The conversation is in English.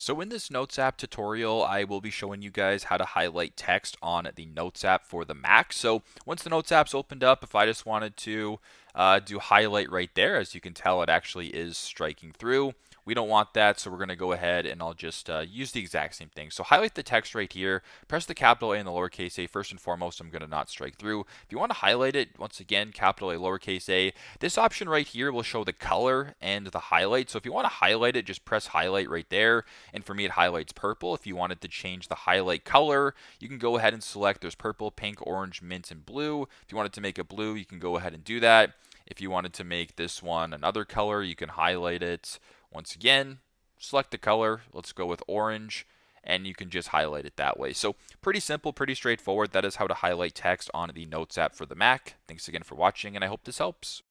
So in this Notes app tutorial, I will be showing you guys how to highlight text on the Notes app for the Mac. So once the Notes app's opened up, if I just wanted to do highlight right there, as you can tell, it actually is striking through. We don't want that, so we're going to go ahead and I'll just use the exact same thing. So highlight the text right here, press the capital A and the lowercase a. First and foremost, I'm going to not strike through. If you want to highlight it, once again, capital A, lowercase a. This option right here will show the color and the highlight. So if you want to highlight it, just press highlight right there. And for me, it highlights purple. If you wanted to change the highlight color, you can go ahead and select there's purple, pink, orange, mint, and blue. If you wanted to make it blue, you can go ahead and do that. If you wanted to make this one another color, you can highlight it. Once again, select the color. Let's go with orange. And you can just highlight it that way. So pretty simple, pretty straightforward. That is how to highlight text on the Notes app for the Mac. Thanks again for watching, and I hope this helps.